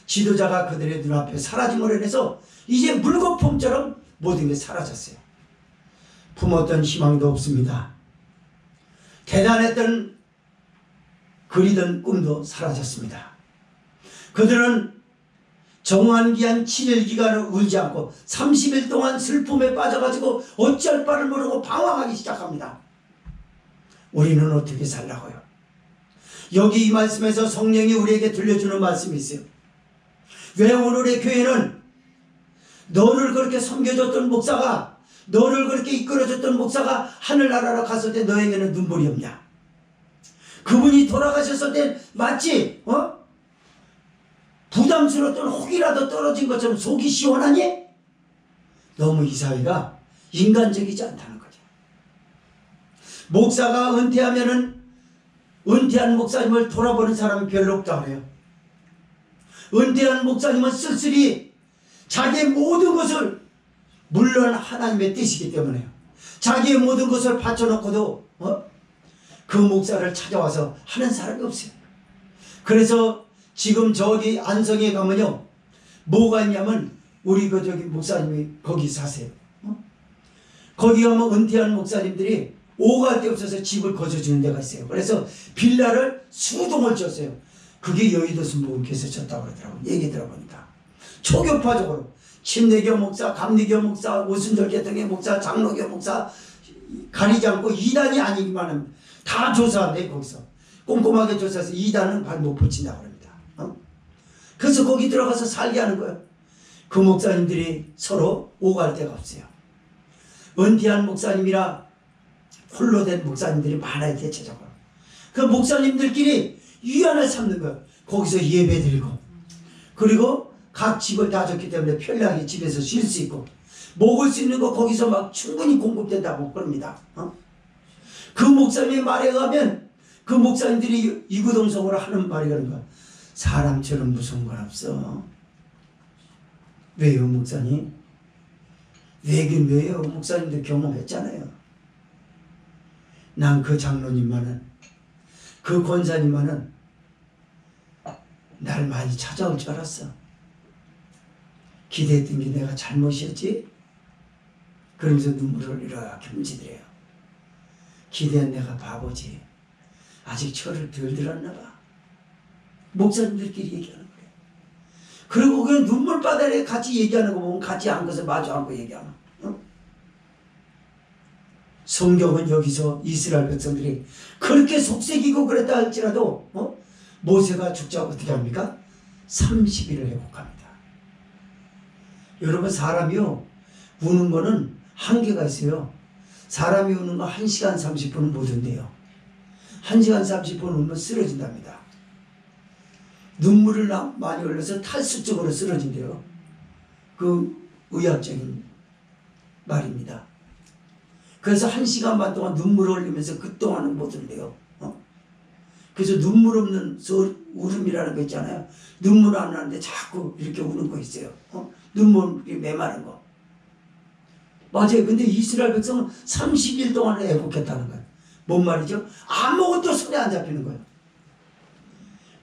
지도자가 그들의 눈앞에 사라짐으로 인해서 이제 물거품처럼 모든 게 사라졌어요. 품었던 희망도 없습니다. 대단했던 그리던 꿈도 사라졌습니다. 그들은 정환기한 7일 기간을 울지 않고 30일 동안 슬픔에 빠져가지고 어찌할 바를 모르고 방황하기 시작합니다. 우리는 어떻게 살라고요? 여기 이 말씀에서 성령이 우리에게 들려주는 말씀이 있어요. 왜 오늘의 교회는 너를 그렇게 섬겨줬던 목사가, 너를 그렇게 이끌어줬던 목사가 하늘나라로 갔을 때 너에게는 눈물이 없냐? 그분이 돌아가셨을 때 맞지? 부담 부담스러웠던 혹이라도 떨어진 것처럼 속이 시원하니? 너무 이 사회가 인간적이지 않다는 거죠. 목사가 은퇴하면은 은퇴한 목사님을 돌아보는 사람이 별로 없다고 그래요. 은퇴한 목사님은 쓸쓸히 자기의 모든 것을, 물론 하나님의 뜻이기 때문에요, 자기의 모든 것을 바쳐놓고도 그 목사를 찾아와서 하는 사람이 없어요. 그래서 지금 저기 안성에 가면요, 뭐가 있냐면 우리 그 저기 목사님이 거기 사세요. 거기 가면 은퇴한 목사님들이 오갈 데 없어서 집을 거저주는 데가 있어요. 그래서 빌라를 수동을 줬어요. 그게 여의도 순복음교회에서 줬다고 그러더라고요. 얘기 들어보니까 초교파적으로 침례교 목사, 감리교 목사, 오순절계통의 목사, 장로교 목사 가리지 않고 이단이 아니기만 하면 다 조사한대. 거기서 꼼꼼하게 조사해서 이단은 발 못 붙인다고 합니다. 그래서 거기 들어가서 살게 하는 거예요. 그 목사님들이 서로 오갈 데가 없어요. 은퇴한 목사님이라 홀로 된 목사님들이 많아요. 대체적으로 그 목사님들끼리 위안을 삼는 거예요. 거기서 예배 드리고, 그리고 각 집을 다 줬기 때문에 편리하게 집에서 쉴 수 있고, 먹을 수 있는 거 거기서 막 충분히 공급된다고 그럽니다. 그 목사님의 말에 의하면 그 목사님들이 이구동성으로 하는 말이 그런 거야. 사람처럼 무서운 건 없어. 왜요, 목사님? 왜긴 왜요? 목사님들 경험했잖아요. 난 그 장로님만은, 그 권사님만은 날 많이 찾아올 줄 알았어. 기대했던 게 내가 잘못이었지? 그러면서 눈물을 이렇게 훔치더래요. 기대한 내가 바보지. 아직 철을 덜 들었나 봐. 목사님들끼리 얘기하는 거예요. 그리고 그냥 눈물바다에 같이 얘기하는 거 보면 같이 앉아서 마주 앉고 얘기하는. 성경은 여기서 이스라엘 백성들이 그렇게 속색이고 그랬다 할지라도 모세가 죽자고 어떻게 합니까? 30일을 회복합니다. 여러분, 사람이요, 우는 거는 한계가 있어요. 사람이 우는 거 1시간 30분은 못 운대요. 1시간 30분 울면 쓰러진답니다. 눈물을 많이 흘려서 탈수적으로 쓰러진대요. 그 의학적인 말입니다. 그래서 1시간 반 동안 눈물을 흘리면서 그동안은 못 운대요. 그래서 눈물 없는 울음이라는 거 있잖아요. 눈물 안 나는데 자꾸 이렇게 우는 거 있어요. 눈물이 메마른 거. 맞아요. 근데 이스라엘 백성은 30일 동안 회복했다는 거예요. 뭔 말이죠? 아무것도 손에 안 잡히는 거예요.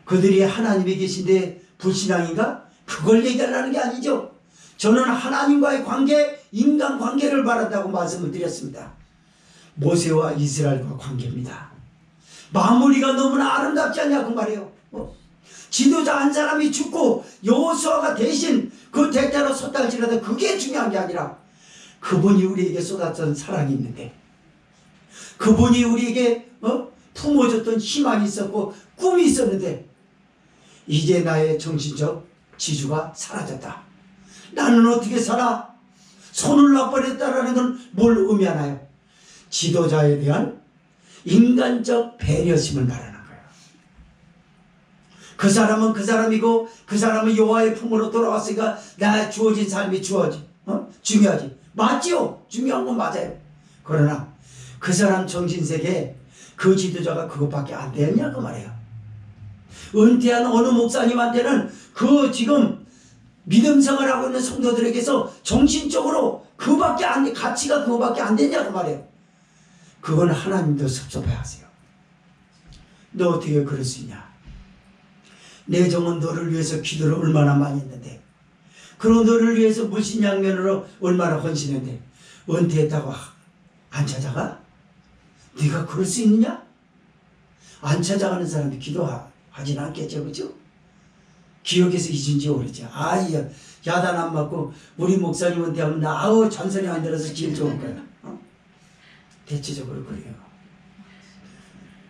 그들이 하나님이 계신데 불신앙인가? 그걸 얘기하려는 게 아니죠. 저는 하나님과의 관계, 인간관계를 말한다고 말씀을 드렸습니다. 모세와 이스라엘과 관계입니다. 마무리가 너무나 아름답지 않냐고 말이에요. 지도자 한 사람이 죽고 여호수아가 대신 그 대자로 섰다 할지라도 그게 중요한 게 아니라 그분이 우리에게 쏟았던 사랑이 있는데, 그분이 우리에게 품어줬던 희망이 있었고 꿈이 있었는데, 이제 나의 정신적 지주가 사라졌다. 나는 어떻게 살아? 손을 놔버렸다라는 건 뭘 의미하나요? 지도자에 대한 인간적 배려심을 말하는 거예요. 그 사람은 그 사람이고 그 사람은 여호와의 품으로 돌아왔으니까 나 주어진 삶이 중요하지. 맞지요? 중요한 건 맞아요. 그러나 그 사람 정신세계에 그 지도자가 그것밖에 안 되었냐 그 말이에요. 은퇴한 어느 목사님한테는 그 지금 믿음 생활하고 있는 성도들에게서 정신적으로 그밖에 안, 가치가 그거밖에 안 되냐고 말이에요. 그건 하나님도 섭섭해하세요. 너 어떻게 그럴 수 있냐? 내 종은 너를 위해서 기도를 얼마나 많이 했는데, 그리고 너를 위해서 물신양면으로 얼마나 헌신했는데 은퇴했다고 안 찾아가? 네가 그럴 수 있느냐? 안 찾아가는 사람이 기도하진 않겠죠, 그죠? 기억에서 잊은 지 오래죠. 야단 안 맞고 우리 목사님은 대하면 나 잔소리 안 들어서 제일 좋은 거야. 대체적으로 그래요.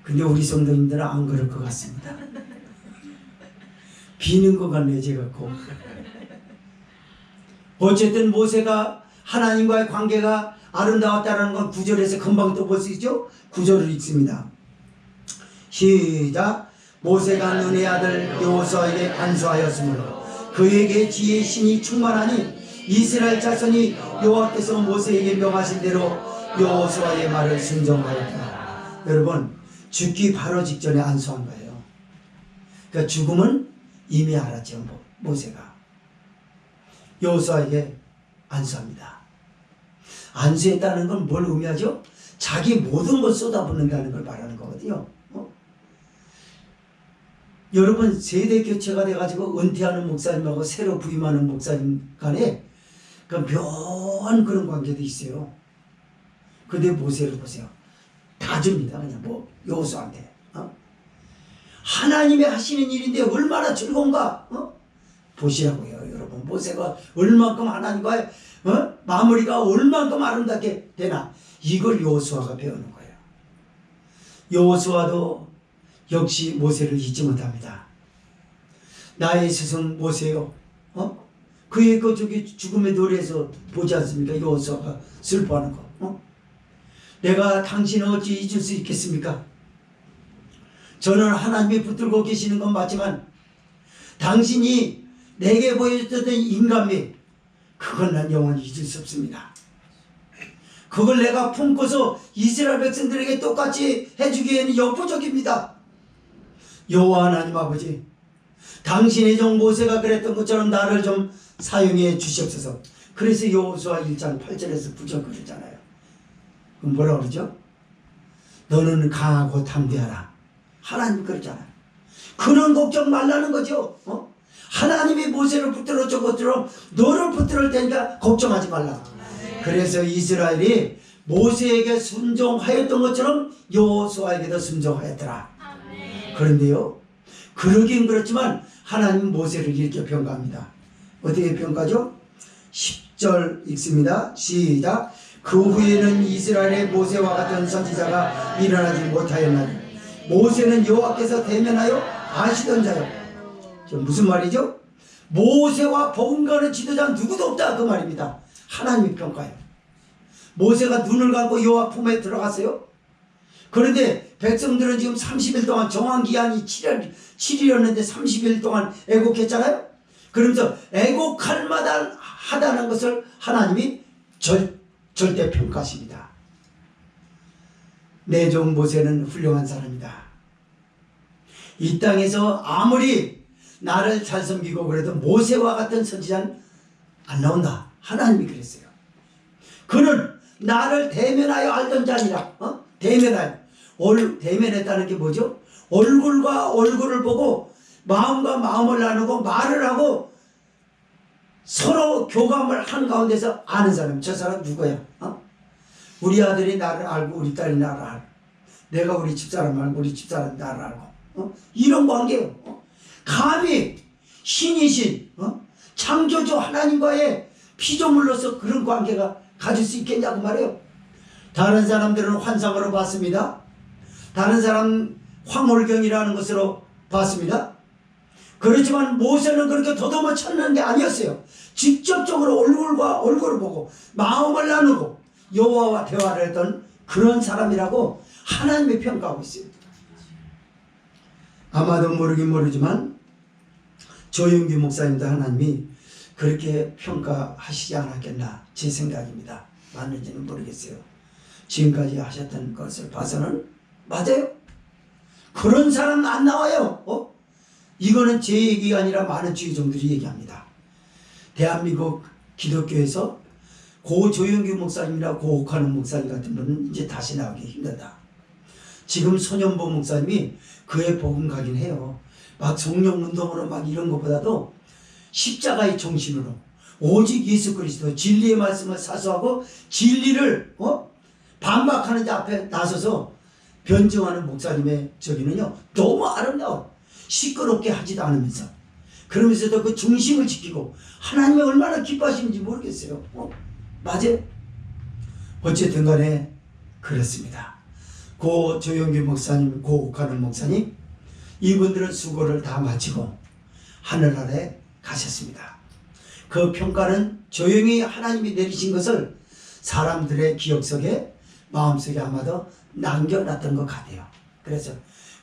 근데 우리 성도님들은 안 그럴 것 같습니다. 비는 것 같네, 제가 꼭. 어쨌든 모세가 하나님과의 관계가 아름다웠다는 건 9절에서 금방 또 볼 수 있죠? 9절을 읽습니다. 시작. 모세가 눈의 아들 여호수아에게 간수하였으므로 그에게 지혜의 신이 충만하니 이스라엘 자손이 여호와께서 모세에게 명하신 대로 여호수아의 말을 순종하였다. 여러분, 죽기 바로 직전에 안수한 거예요. 그러니까 죽음은 이미 알았죠. 모세가 여호수아에게 안수합니다. 안수했다는 건 뭘 의미하죠? 자기 모든 걸 쏟아붓는다는 걸 말하는 거거든요. 여러분, 세대 교체가 돼가지고 은퇴하는 목사님하고 새로 부임하는 목사님 간에 그 묘한 그런 관계도 있어요. 근데 모세를 보세요. 다 줍니다. 그냥 여호수아한테. 하나님이 하시는 일인데 얼마나 즐거운가. 보시라고요. 여러분, 모세가 얼만큼 하나님과의 마무리가 얼만큼 아름답게 되나, 이걸 여호수아가 배우는 거예요. 여호수아도 역시 모세를 잊지 못합니다. 나의 스승 모세요. 그의 죽음의 도래에서 보지 않습니까? 여호수아가 슬퍼하는 거. 내가 당신을 어찌 잊을 수 있겠습니까? 저는 하나님이 붙들고 계시는 건 맞지만 당신이 내게 보여줬던 인간미, 그건 난 영원히 잊을 수 없습니다. 그걸 내가 품고서 이스라엘 백성들에게 똑같이 해주기에는 역부족입니다. 여호와 하나님 아버지, 당신의 종 모세가 그랬던 것처럼 나를 좀 사용해 주시옵소서. 그래서 여호수아 1장 8절에서 9절 그러잖아요. 그럼 뭐라 그러죠? 너는 강하고 담대하라. 하나님 그러잖아요. 그런 걱정 말라는 거죠. 하나님이 모세를 붙들어 준 것처럼 너를 붙들을 테니까 걱정하지 말라. 그래서 이스라엘이 모세에게 순종하였던 것처럼 여호수아에게도 순종하였더라. 그런데요, 그러긴 그렇지만 하나님 모세를 이렇게 평가합니다. 어떻게 평가죠? 10절 읽습니다. 시작. 그 후에는 이스라엘의 모세와 같은 선지자가 일어나지 못하였나니 모세는 여호와께서 대면하여 아시던 자요. 무슨 말이죠? 모세와 복음가는 지도자 누구도 없다, 그 말입니다. 하나님이 평가해요. 모세가 눈을 감고 여호와 품에 들어갔어요. 그런데 백성들은 지금 30일 동안 정황기한이 7일이었는데 30일 동안 애곡했잖아요. 그러면서 애곡할 마다 하다는 것을 하나님이 절대 평가하십니다. 내 종 모세는 훌륭한 사람이다. 이 땅에서 아무리 나를 잘 섬기고 그래도 모세와 같은 선지자는 안 나온다. 하나님이 그랬어요. 그는 나를 대면하여 알던 자니라. 대면하여. 대면했다는 게 뭐죠? 얼굴과 얼굴을 보고 마음과 마음을 나누고 말을 하고 서로 교감을 한 가운데서 아는 사람. 저 사람 누구야? 우리 아들이 나를 알고 우리 딸이 나를 알고, 내가 우리 집사람 알고 우리 집사람 나를 알고, 이런 관계예요. 감히 신이신 창조주 하나님과의 피조물로서 그런 관계가 가질 수 있겠냐고 말해요. 다른 사람들은 환상으로 봤습니다. 다른 사람 황홀경이라는 것으로 봤습니다. 그렇지만 모세는 그렇게 더듬어 찾는 게 아니었어요. 직접적으로 얼굴과 얼굴을 보고 마음을 나누고 여호와와 대화를 했던 그런 사람이라고 하나님이 평가하고 있어요. 아마도 모르긴 모르지만 조영규 목사님도 하나님이 그렇게 평가하시지 않았겠나, 제 생각입니다. 맞는지는 모르겠어요. 지금까지 하셨던 것을 봐서는 맞아요. 그런 사람 안 나와요. 이거는 제 얘기가 아니라 많은 주의종들이 얘기합니다. 대한민국 기독교에서 고 조영규 목사님이나 고 옥하는 목사님 같은 분은 이제 다시 나오기 힘들다. 지금 손현보 목사님이 그의 복음 가긴 해요. 막 성령운동으로 막 이런 것보다도 십자가의 정신으로 오직 예수 그리스도 진리의 말씀을 사수하고 진리를 반박하는 자 앞에 나서서 변증하는 목사님의 저기는요 너무 아름다워. 시끄럽게 하지도 않으면서 그러면서도 그 중심을 지키고 하나님이 얼마나 기뻐하시는지 모르겠어요. 맞아요. 어쨌든 간에 그렇습니다. 고 조영규 목사님, 고 옥하는 목사님, 이분들은 수고를 다 마치고 하늘 아래 가셨습니다. 그 평가는 조용히 하나님이 내리신 것을 사람들의 기억 속에, 마음속에 아마도 남겨놨던 것 같아요. 그래서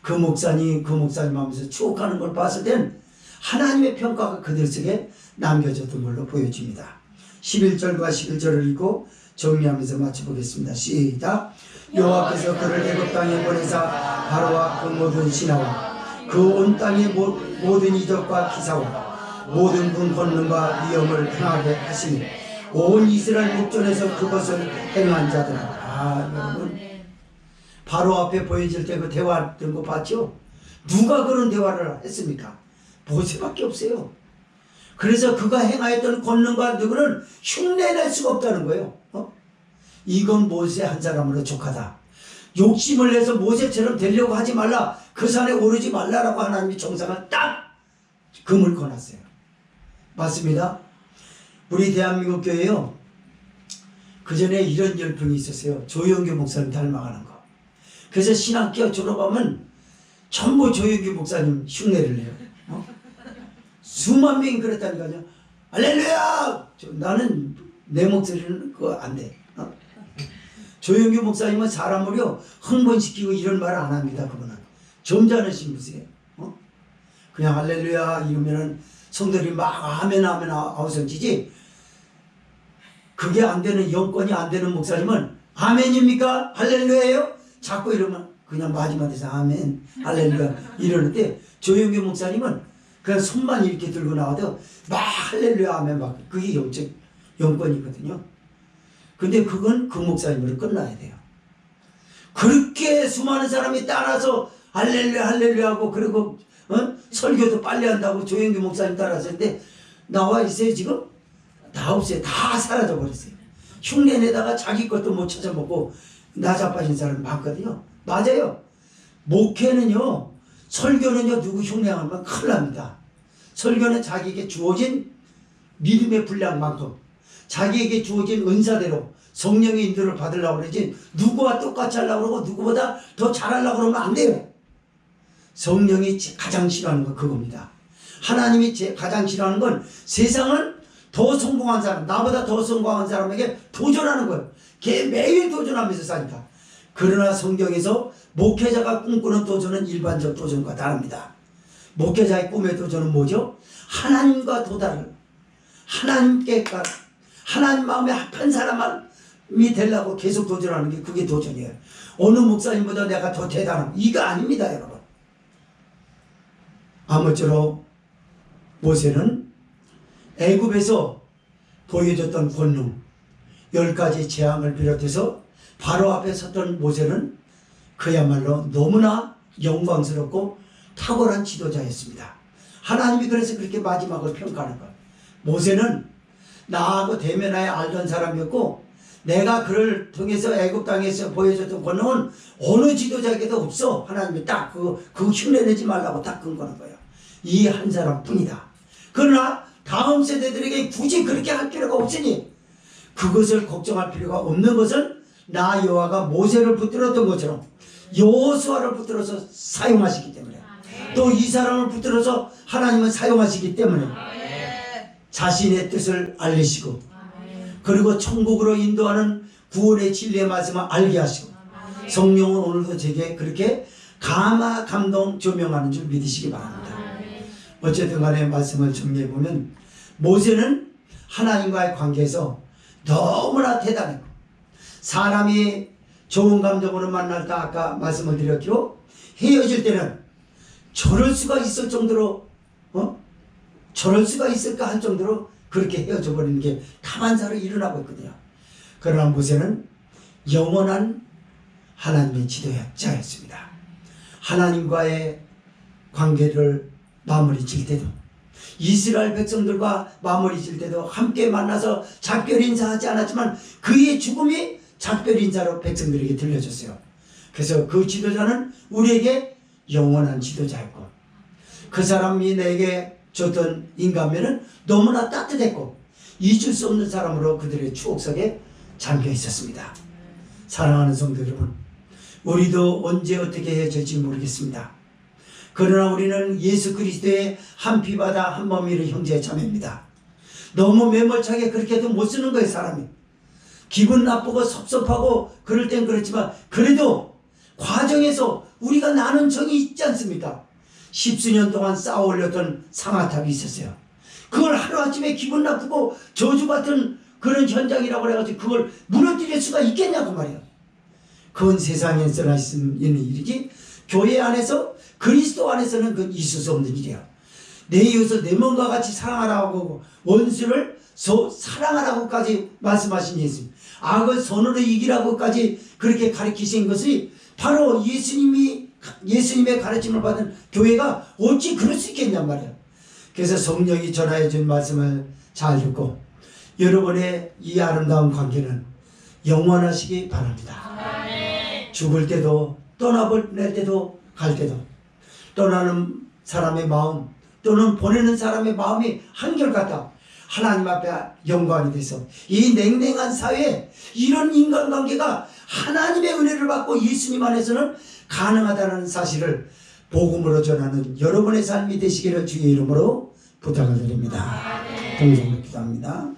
그 목사님 하면서 추억하는 걸 봤을 땐 하나님의 평가가 그들 속에 남겨졌던 걸로 보여집니다. 11절과 11절을 읽고 정리하면서 마쳐보겠습니다. 시작. 여호와께서 그를 애굽 땅에 보내사 바로와 그 모든 신하와 그 온 땅의 모든 이적과 기사와 모든 군 권능과 위엄을 행하게 하시니 온 이스라엘 목전에서 그것을 행한 자들아. 여러분, 바로 앞에 보여질 때 그 대화했던 거 봤죠? 누가 그런 대화를 했습니까? 모세밖에 없어요. 그래서 그가 행하였던 권능과 누구는 흉내낼 수가 없다는 거예요. 이건 모세 한 사람으로 족하다. 욕심을 내서 모세처럼 되려고 하지 말라. 그 산에 오르지 말라라고 하나님이 정상을 딱 금을 거놨어요. 맞습니다. 우리 대한민국 교회요, 그 전에 이런 열풍이 있었어요. 조영규 목사님 닮아가는 거. 그래서 신학교 졸업하면 전부 조영규 목사님 흉내를 내요. 수만 명이 그랬다니까요. 할렐루야! 나는 내 목소리는 그거 안 돼. 조영규 목사님은 사람을요 흥분시키고 이런 말 안 합니다. 그분은 점잖으신 분이세요. 그냥 할렐루야 이러면은 성들이 막 아멘 아멘 아우성지지. 그게 안 되는, 영권이 안 되는 목사님은 아멘입니까? 할렐루야예요? 자꾸 이러면 그냥 마지막에서 아멘 할렐루야 이러는데, 조영규 목사님은 그냥 손만 이렇게 들고 나와도 막 할렐루야 하면 막 그게 영적 영권이거든요. 근데 그건 그 목사님으로 끝나야 돼요. 그렇게 수많은 사람이 따라서 할렐루야 할렐루야 하고, 그리고 설교도 빨리 한다고 조영규 목사님 따라서 했는데 나와 있어요 지금? 다 없어요. 다 사라져 버렸어요. 흉내내다가 자기 것도 못 찾아먹고 나 자빠진 사람이 많거든요. 맞아요. 목회는요, 설교는요, 누구 흉내하면 큰일 납니다. 설교는 자기에게 주어진 믿음의 분량만큼, 자기에게 주어진 은사대로 성령의 인도를 받으려고 그러지 누구와 똑같이 하려고 그러고 누구보다 더 잘하려고 그러면 안 돼요. 성령이 가장 싫어하는 건 그겁니다. 하나님이 가장 싫어하는 건 세상은 더 성공한 사람, 나보다 더 성공한 사람에게 도전하는 거예요. 걔 매일 도전하면서 사니까. 그러나 성경에서 목회자가 꿈꾸는 도전은 일반적 도전과 다릅니다. 목회자의 꿈의 도전은 뭐죠? 하나님과 도달을, 하나님께 하나님 마음에 합한 사람이 되려고 계속 도전하는 게 그게 도전이에요. 어느 목사님보다 내가 더 대단함, 이거 아닙니다 여러분. 아무쪼록 모세는 애굽에서 보여줬던 권능 10가지 재앙을 비롯해서 바로 앞에 섰던 모세는 그야말로 너무나 영광스럽고 탁월한 지도자였습니다. 하나님이 그래서 그렇게 마지막을 평가하는 거예요. 모세는 나하고 대면하여 알던 사람이었고, 내가 그를 통해서 애굽 땅에서 보여줬던 권능은 어느 지도자에게도 없어. 하나님이 딱 그 흉내내지 말라고 딱 끊거는 거예요. 이 한 사람뿐이다. 그러나 다음 세대들에게 굳이 그렇게 할 필요가 없으니, 그것을 걱정할 필요가 없는 것은 나 여호와가 모세를 붙들었던 것처럼 여호수아를 붙들어서 사용하시기 때문에, 또 이 사람을 붙들어서 하나님은 사용하시기 때문에 자신의 뜻을 알리시고, 그리고 천국으로 인도하는 구원의 진리의 말씀을 알게 하시고, 성령은 오늘도 제게 그렇게 감화 감동 조명하는 줄 믿으시기 바랍니다. 어쨌든 간에 말씀을 정리해보면, 모세는 하나님과의 관계에서 너무나 대단했고, 사람이 좋은 감정으로 만날 때 아까 말씀을 드렸기로 헤어질 때는 저럴 수가 있을 정도로 저럴 수가 있을까 할 정도로 그렇게 헤어져 버리는 게 다반사로 일어나고 있거든요. 그러나 모세는 영원한 하나님의 지도자였습니다. 하나님과의 관계를 마무리 질 때도, 이스라엘 백성들과 마무리 질 때도 함께 만나서 작별 인사하지 않았지만 그의 죽음이 작별 인사로 백성들에게 들려졌어요. 그래서 그 지도자는 우리에게 영원한 지도자였고, 그 사람이 내게 줬던 인간면은 너무나 따뜻했고 잊을 수 없는 사람으로 그들의 추억 속에 잠겨 있었습니다. 사랑하는 성도 여러분, 우리도 언제 어떻게 헤어질지 모르겠습니다. 그러나 우리는 예수 그리스도의 한 피바다 한 몸이는 형제 자매입니다. 너무 매몰차게 그렇게 해도 못 쓰는 거예요. 사람이 기분 나쁘고 섭섭하고 그럴 땐 그렇지만, 그래도 과정에서 우리가 나눈 정이 있지 않습니까? 십수년 동안 쌓아 올렸던 상아탑이 있었어요. 그걸 하루아침에 기분 나쁘고 저주 같은 그런 현장이라고 그래가지고 그걸 무너뜨릴 수가 있겠냐고 말이에요. 그건 세상에서나 있는 일이지 교회 안에서 그리스도 안에서는 그 있을 수 없는 일이야. 내 이웃을 내 몸과 같이 사랑하라고 원수를 사랑하라고까지 말씀하신 예수님, 악을 선으로 이기라고까지 그렇게 가르치신 것이 바로 예수님의 가르침을 받은 교회가 어찌 그럴 수 있겠냔 말이야. 그래서 성령이 전하여 준 말씀을 잘 듣고 여러분의 이 아름다운 관계는 영원하시기 바랍니다. 죽을 때도 떠나보낼 때도 갈 때도 떠나는 사람의 마음 또는 보내는 사람의 마음이 한결같다. 하나님 앞에 영광이 돼서 이 냉랭한 사회에 이런 인간관계가 하나님의 은혜를 받고 예수님 안에서는 가능하다는 사실을 복음으로 전하는 여러분의 삶이 되시기를 주의 이름으로 부탁을 드립니다. 동성으로 기도합니다.